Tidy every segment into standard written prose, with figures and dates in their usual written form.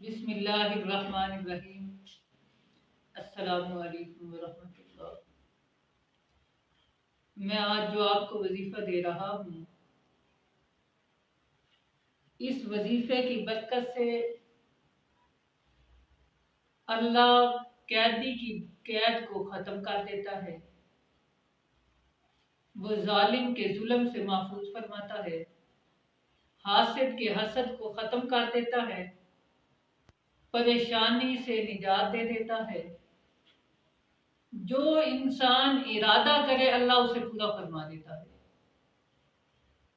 بسم اللہ الرحمن الرحیم۔ السلام علیکم ورحمۃ اللہ۔ میں آج جو آپ کو وظیفہ دے رہا ہوں، اس وظیفے کی برکت سے اللہ قیدی کی قید کو ختم کر دیتا ہے، وہ ظالم کے ظلم سے محفوظ فرماتا ہے، حاسد کے حسد کو ختم کر دیتا ہے، پریشانی سے نجات دے دیتا ہے۔ جو انسان ارادہ کرے اللہ اسے پورا فرما دیتا ہے۔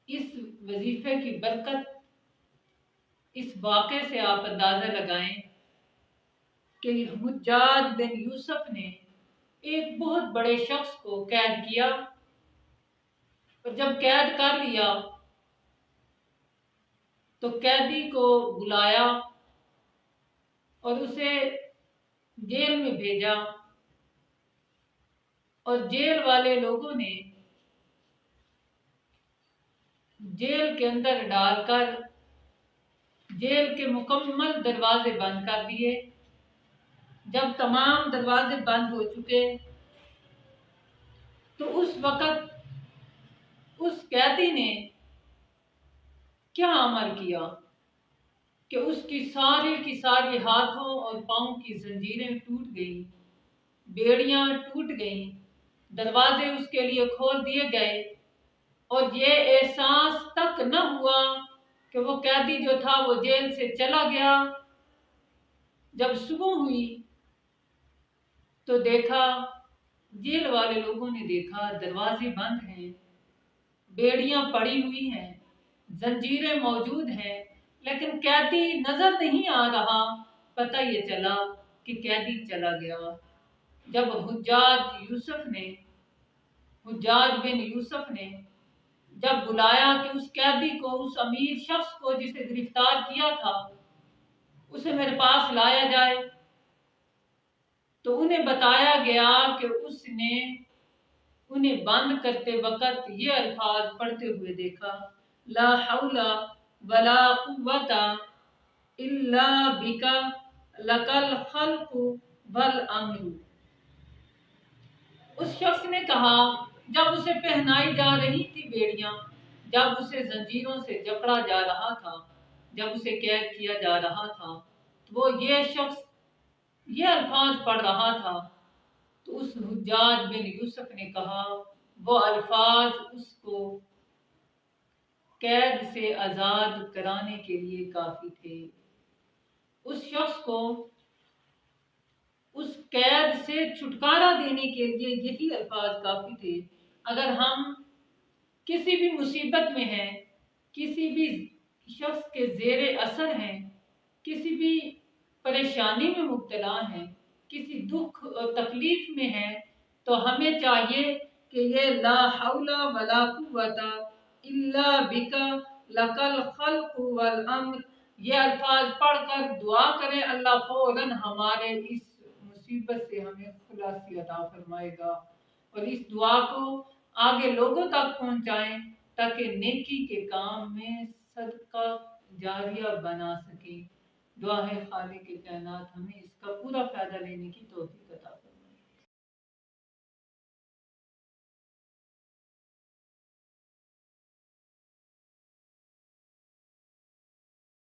اس وظیفے کی برکت، اس واقعے سے آپ اندازہ لگائیں کہ حجاج بن یوسف نے ایک بہت بڑے شخص کو قید کیا، اور جب قید کر لیا تو قیدی کو بلایا اور اسے جیل میں بھیجا، اور جیل والے لوگوں نے جیل کے اندر ڈال کر جیل کے مکمل دروازے بند کر دیے۔ جب تمام دروازے بند ہو چکے تو اس وقت اس قیدی نے کیا عمل کیا کہ اس کی ساری ہاتھوں اور پاؤں کی زنجیریں ٹوٹ گئیں، بیڑیاں ٹوٹ گئیں، دروازے اس کے لیے کھول دیے گئے، اور یہ احساس تک نہ ہوا کہ وہ قیدی جو تھا وہ جیل سے چلا گیا۔ جب صبح ہوئی تو دیکھا، جیل والے لوگوں نے دیکھا دروازے بند ہیں، بیڑیاں پڑی ہوئی ہیں، زنجیریں موجود ہیں، لیکن قیدی نظر نہیں آ رہا۔ پتہ یہ چلا کہ قیدی چلا گیا۔ جب حجاج بن یوسف نے جب بلایا کہ اس قیدی کو، اس امیر شخص کو جسے گرفتار کیا تھا، اسے میرے پاس لایا جائے، تو انہیں بتایا گیا کہ اس نے انہیں بند کرتے وقت یہ الفاظ پڑھتے ہوئے دیکھا، لا حول ولا قوت الا بک لک الخلق والامر۔ اس شخص نے کہا، جب اسے پہنائی جا رہی تھی بیڑیاں، جب اسے زنجیروں سے جکڑا جا رہا تھا، جب اسے قید کیا جا رہا تھا، تو وہ یہ شخص یہ الفاظ پڑھ رہا تھا، تو اس حجاج بن یوسف نے کہا وہ الفاظ اس کو قید سے آزاد کرانے کے لیے کافی تھے۔ اس شخص کو اس قید سے چھٹکارا دینے کے لیے یہی الفاظ کافی تھے۔ اگر ہم کسی بھی مصیبت میں ہیں، کسی بھی شخص کے زیر اثر ہیں، کسی بھی پریشانی میں مبتلا ہیں، کسی دکھ اور تکلیف میں ہیں، تو ہمیں چاہیے کہ یہ لا حول ولا قوت الا بک لک الخلق والامر یہ الفاظ پڑھ کر دعا کریں، اللہ فوراً ہمارے اس مصیبت سے ہمیں خلاصی عطا فرمائے گا۔ اور اس دعا کو آگے لوگوں تک پہنچائیں تاکہ نیکی کے کام میں صدقہ جاریہ بنا سکیں۔ دعا ہے خالق کائنات ہمیں اس کا پورا فائدہ لینے کی توفیق عطا